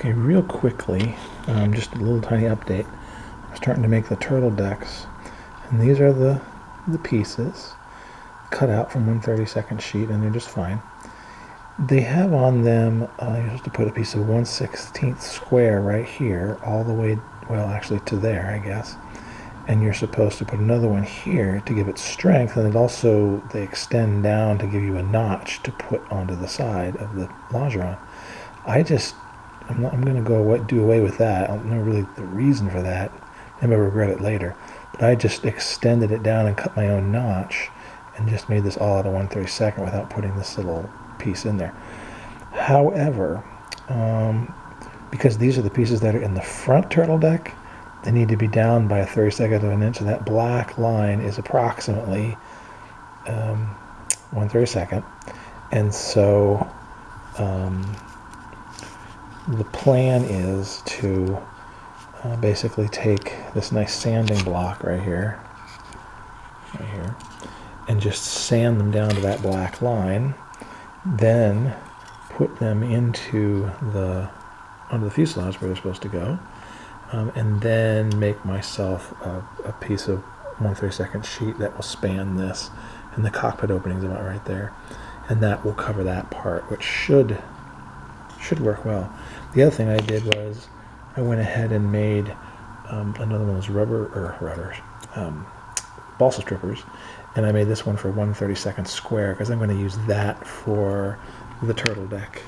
Okay, real quickly, just a little tiny update. I'm starting to make the turtle decks, and these are the pieces cut out from 1/32 sheet, and they're just fine. They have on them, you're supposed to put a piece of 1/16 square right here, all the way, well, actually to there, I guess. And you're supposed to put another one here to give it strength, and it also, they extend down to give you a notch to put onto the side of the longeron. I'm going to do away with that. I don't know really the reason for that. I may regret it later. But I just extended it down and cut my own notch and just made this all out of 1/32 without putting this little piece in there. However, because these are the pieces that are in the front turtle deck, they need to be down by 1/32 of an inch, and that black line is approximately 1/32. And so the plan is to basically take this nice sanding block right here, and just sand them down to that black line, then put them onto the fuselage where they're supposed to go, and then make myself a piece of 1/32 sheet that will span this, and the cockpit opening is about right there, and that will cover that part, which should work well. The other thing I did was I went ahead and made another one of those balsa strippers, and I made this one for 1/32 square because I'm going to use that for the turtle deck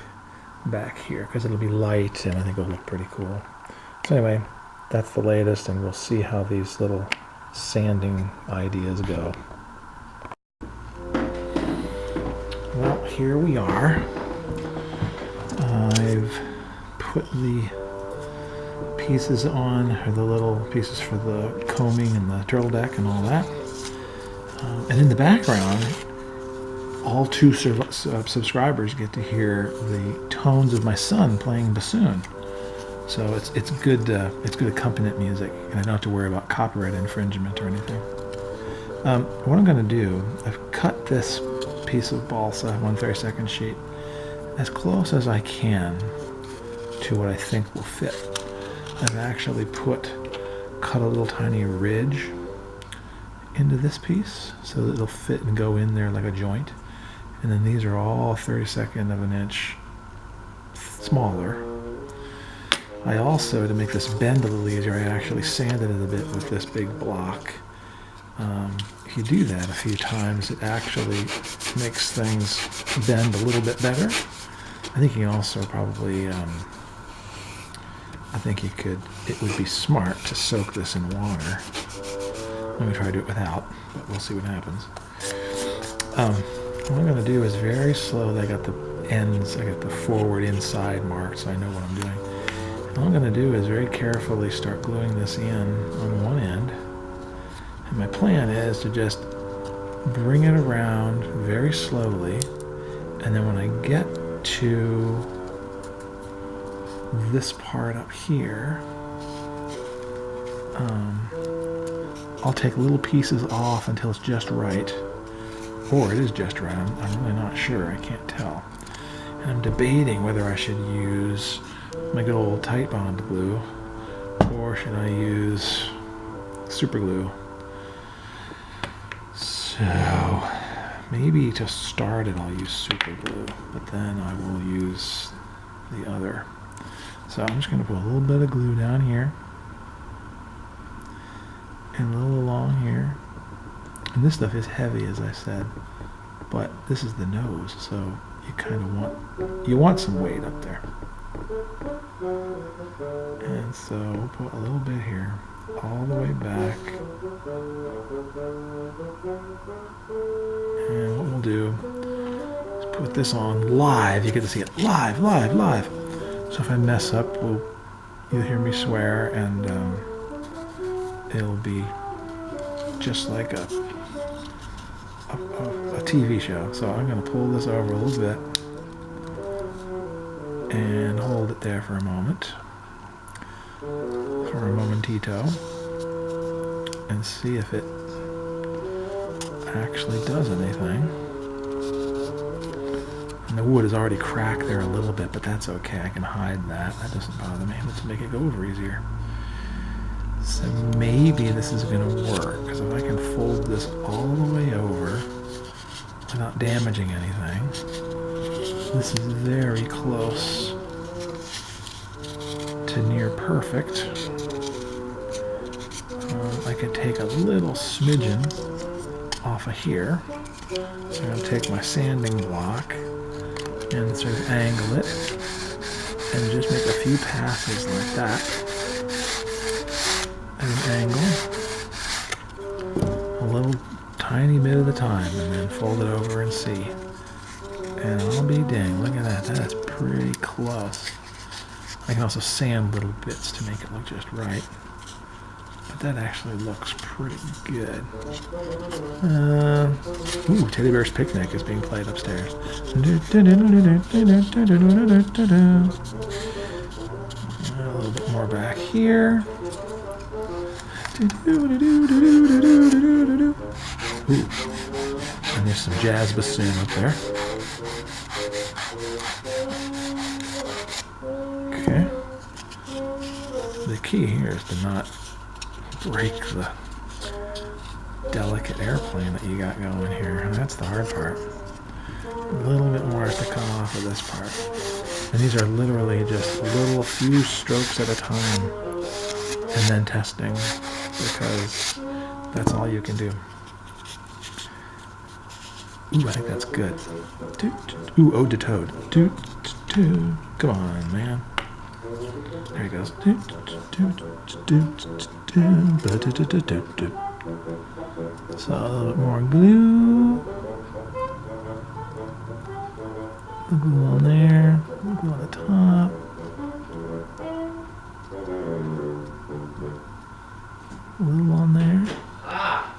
back here because it'll be light and I think it'll look pretty cool. So anyway, that's the latest, and we'll see how these little sanding ideas go. Well, here we are. I've put the pieces on, or the little pieces for the combing and the turtle deck and all that. And in the background, all two subscribers get to hear the tones of my son playing bassoon. So it's good accompaniment music, and I don't have to worry about copyright infringement or anything. What I'm going to do, I've cut this piece of balsa 1/32 sheet as close as I can to what I think will fit. I've actually cut a little tiny ridge into this piece so that it'll fit and go in there like a joint. And then these are all 1/32 of an inch smaller. I also, to make this bend a little easier, I actually sanded it a bit with this big block. If you do that a few times, it actually makes things bend a little bit better. I think you can also probably, it would be smart to soak this in water. Let me try to do it without, but we'll see what happens. What I'm going to do is very slowly, I got the ends, I got the forward inside marked so I know what I'm doing. And all I'm going to do is very carefully start gluing this in on one end. And my plan is to just bring it around very slowly, and then when I get to this part up here, I'll take little pieces off until it's just right, or it is just right. I'm really not sure. I can't tell. And I'm debating whether I should use my good old tight bond glue, or should I use super glue. So maybe to start it I'll use super glue, but then I will use the other. So I'm just going to put a little bit of glue down here and a little along here. And this stuff is heavy, as I said, but this is the nose, so you kind of want some weight up there. And so we'll put a little bit here, all the way back. And what we'll do is put this on live. You get to see it live. So if I mess up, you'll hear me swear, and it'll be just like a TV show. So I'm going to pull this over a little bit and hold it there for a moment, for a momentito, and see if it actually does anything. And the wood is already cracked there a little bit, but that's okay. I can hide that. That doesn't bother me. Let's make it go over easier. So maybe this is going to work, because if I can fold this all the way over without damaging anything, this is very close to near perfect. I can take a little smidgen off of here. So I'm going to take my sanding block and sort of angle it and just make a few passes like that at an angle, a little tiny bit at a time, and then fold it over and see. And I'll be dang, look at that, that's pretty close. I can also sand little bits to make it look just right. But that actually looks pretty good. Ooh, Teddy Bear's Picnic is being played upstairs. A little bit more back here. Ooh, and there's some jazz bassoon up there. Okay. The key here is to not break the delicate airplane that you got going here. And that's the hard part. A little bit more has to come off of this part. And these are literally just little few strokes at a time and then testing, because that's all you can do. Ooh, I think that's good. Ooh, ode to Toad. Come on, man. There he goes. So a little bit more glue. The glue on there. The glue on the top. A little on there.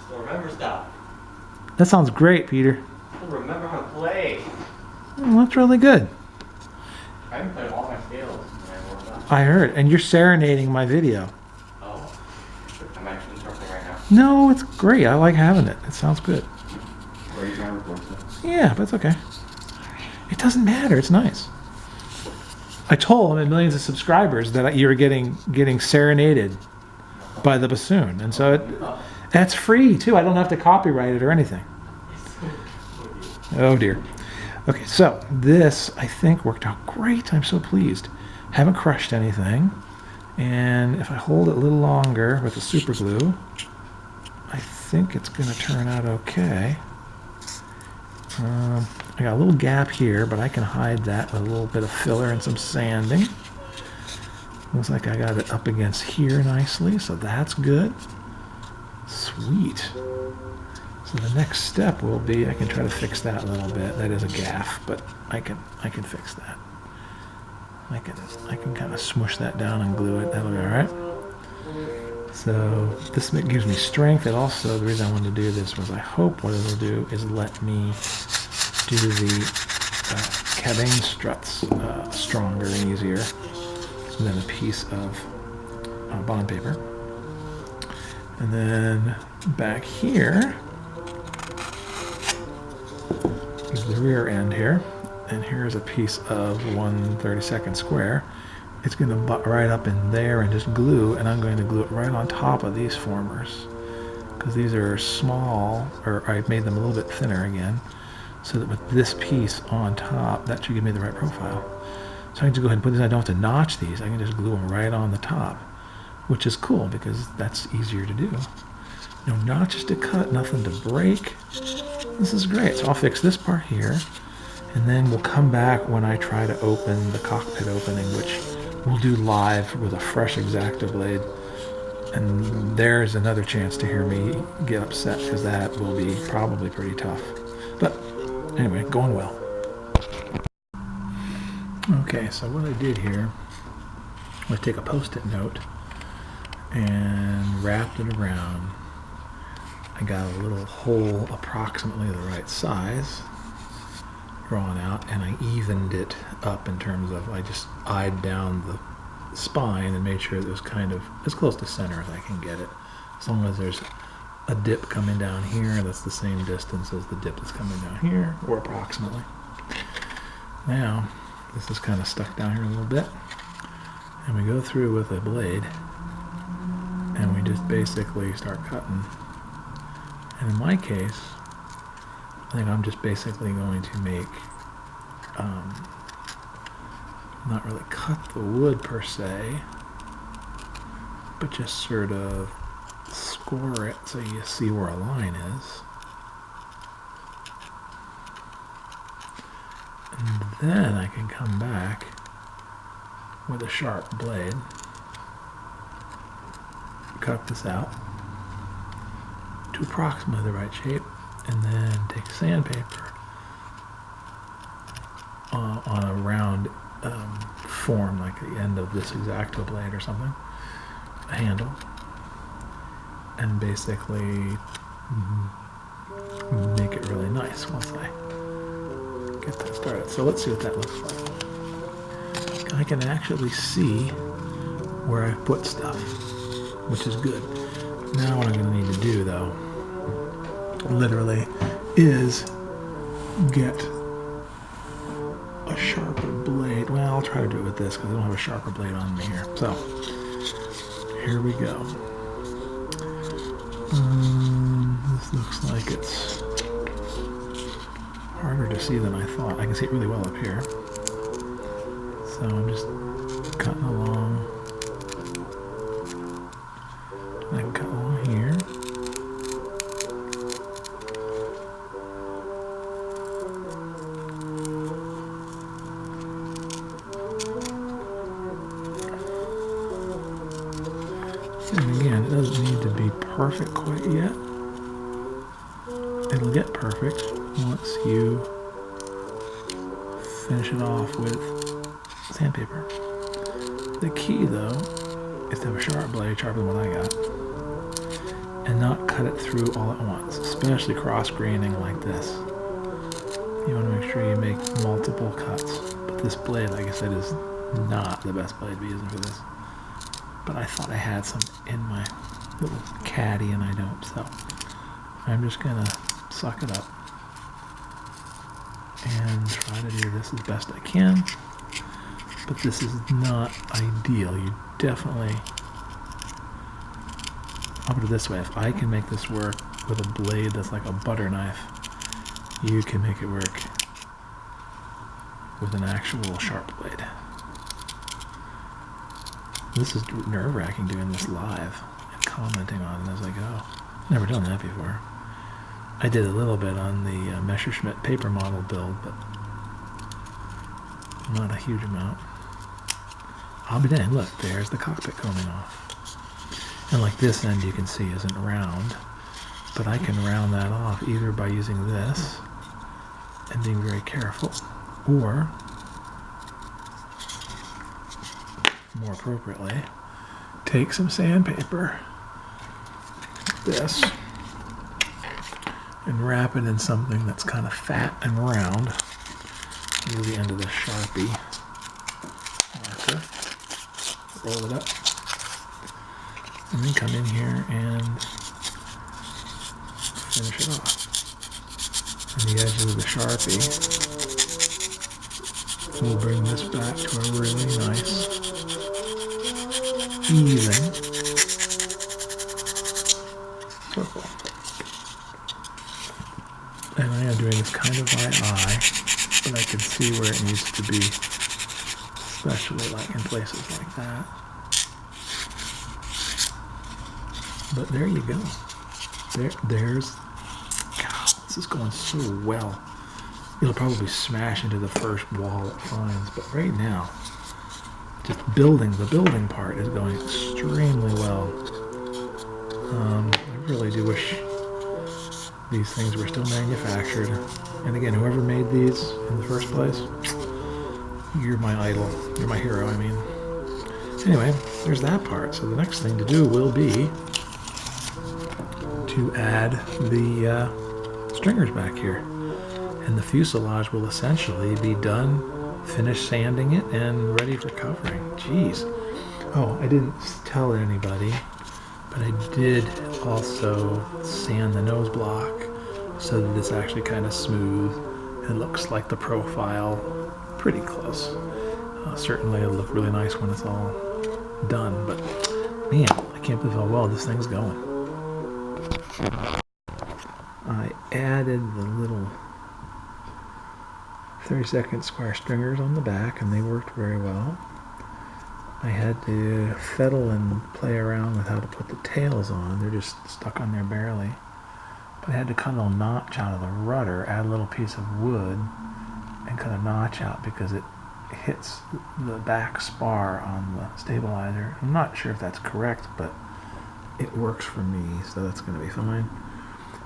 Still remember stuff. That sounds great, Peter. Still remember how to play. Well, that's really good. I haven't played all my scales when I warmed up. I heard, and you're serenading my video. Oh. I'm actually interrupting right now. No, it's great. I like having it. It sounds good. Are you trying to record stuff? Yeah, but it's okay. It doesn't matter. It's nice. I told him millions of subscribers that you were getting serenaded by the bassoon, and so that's free too. I don't have to copyright it or anything. Oh dear. Okay, so this I think worked out great. I'm so pleased. Haven't crushed anything, and if I hold it a little longer with the super glue, I think it's going to turn out okay. I got a little gap here, but I can hide that with a little bit of filler and some sanding. Looks like I got it up against here nicely, so that's good. Sweet. So the next step will be, I can try to fix that a little bit. That is a gaff, but I can fix that. I can kind of smush that down and glue it. That'll be all right. So this gives me strength. It also, the reason I wanted to do this was I hope what it'll do is let me do the cabane struts stronger and easier than a piece of bond paper. And then back here is the rear end here, and here's a piece of 1/32 square. It's going to butt right up in there and just glue, and I'm going to glue it right on top of these formers, because these are small, or I made them a little bit thinner again, so that with this piece on top, that should give me the right profile. So I can just go ahead and put these, I don't have to notch these, I can just glue them right on the top, which is cool because that's easier to do. No notches to cut, nothing to break. This is great. So I'll fix this part here, and then we'll come back when I try to open the cockpit opening, which we'll do live with a fresh X-Acto blade. And there's another chance to hear me get upset, because that will be probably pretty tough. But anyway, going well. Okay, so what I did here was take a Post-it note and wrapped it around. I got a little hole approximately the right size drawn out, and I evened it up in terms of, I just eyed down the spine and made sure that it was kind of as close to center as I can get it. As long as there's a dip coming down here, that's the same distance as the dip that's coming down here, or approximately. Now, this is kind of stuck down here a little bit. And we go through with a blade. And we just basically start cutting. And in my case, I think I'm just basically going to make, not really cut the wood per se, but just sort of score it so you see where a line is. And then I can come back with a sharp blade, cut this out to approximately the right shape, and then take sandpaper on a round form, like the end of this X-Acto blade or something, a handle, and basically make it really nice once I get that started. So let's see what that looks like. I can actually see where I put stuff, which is good. Now what I'm going to need to do, though, literally, is get a sharper blade. Well, I'll try to do it with this because I don't have a sharper blade on me here. So, here we go. This looks like it's harder to see than I thought. I can see it really well up here. So I'm just cutting along. I can cut along here. And again, it doesn't need to be perfect quite yet. It'll get perfect once you finish it off with sandpaper. The key, though, is to have a sharp blade, sharper than what I got, and not cut it through all at once, especially cross-graining like this. You want to make sure you make multiple cuts. But this blade, like I said, is not the best blade to be using for this. But I thought I had some in my little caddy, and I don't, so I'm just going to suck it up and try to do this as best I can. But this is not ideal. You definitely, I'll put it this way, if I can make this work with a blade that's like a butter knife, you can make it work with an actual sharp blade. This is nerve-wracking doing this live and commenting on it as I go. Never done that before. I did a little bit on the Messerschmitt paper model build, but not a huge amount. I'll be dang, look, there's the cockpit coming off. And like this end you can see isn't round, but I can round that off either by using this and being very careful, or more appropriately, take some sandpaper, this, and wrap it in something that's kind of fat and round. Use the end of the Sharpie marker, roll it up, and then come in here and finish it off. And the edges of the Sharpie will bring this back to a really nice, even circle. And I am doing this kind of by eye, but I can see where it needs to be, especially like in places like that. But there you go. There's, God, this is going so well. It'll probably smash into the first wall it finds, but right now, just the building part is going extremely well. I really do wish these things were still manufactured. And again, whoever made these in the first place, you're my idol. You're my hero, I mean. Anyway, there's that part. So the next thing to do will be to add the stringers back here. And the fuselage will essentially be done, finished sanding it, and ready for covering. Jeez. Oh, I didn't tell anybody, but I did also sand the nose block so that it's actually kind of smooth. It looks like the profile pretty close. Certainly it'll look really nice when it's all done, but man, I can't believe how well this thing's going. I added the little 30-second square stringers on the back, and they worked very well. I had to fiddle and play around with how to put the tails on. They're just stuck on there barely. But I had to cut a little notch out of the rudder, add a little piece of wood, and cut a notch out because it hits the back spar on the stabilizer. I'm not sure if that's correct, but it works for me, so that's going to be fine.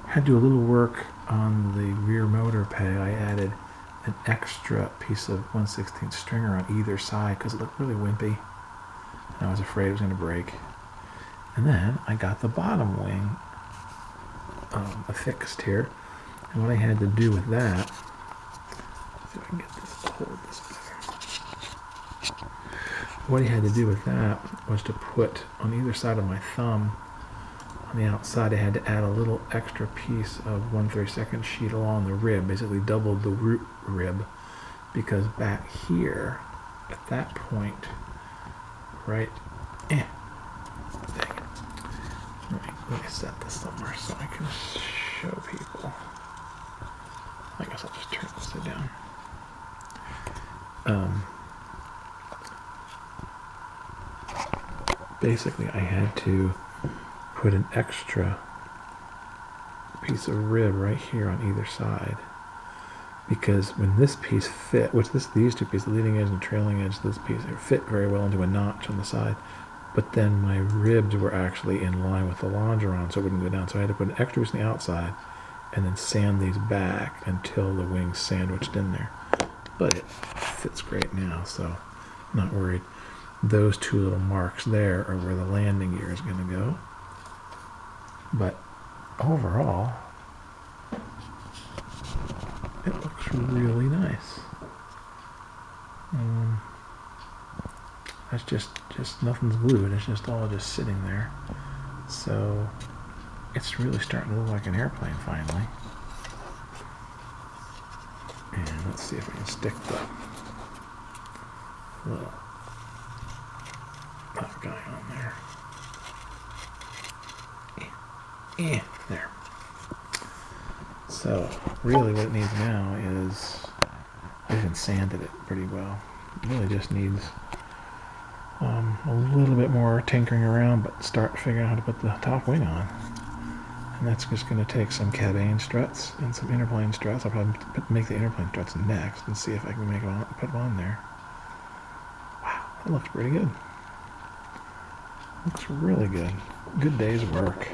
Had to do a little work on the rear motor peg. I added an extra piece of 1/16 stringer on either side because it looked really wimpy, and I was afraid it was going to break. And then I got the bottom wing affixed here, and what I had to do with that, see if I can get this to hold this better. What I had to do with that was to put on either side of my thumb, on the outside, I had to add a little extra piece of 1/32 sheet along the rib, basically doubled the root rib, because back here, at that point, right, dang it. Let me set this somewhere so I can show people. I guess I'll just turn this down. Basically, I had to put an extra piece of rib right here on either side, because when this piece fit, these two pieces, the leading edge and the trailing edge, this piece fit very well into a notch on the side, but then my ribs were actually in line with the longeron, so it wouldn't go down. So I had to put an extra piece on the outside and then sand these back until the wings sandwiched in there. But it fits great now, so I'm not worried. Those two little marks there are where the landing gear is going to go. But overall, it looks really nice. That's just nothing's glued. It's just all just sitting there. So it's really starting to look like an airplane finally. And let's see if I can stick the little guy on there. There. So really what it needs now is, I even sanded it pretty well. It really just needs a little bit more tinkering around, but start figuring out how to put the top wing on. And that's just going to take some cabane struts and some interplane struts. I'll probably make the interplane struts next and see if I can put them on there. Wow, that looks pretty good. Looks really good. Good day's work.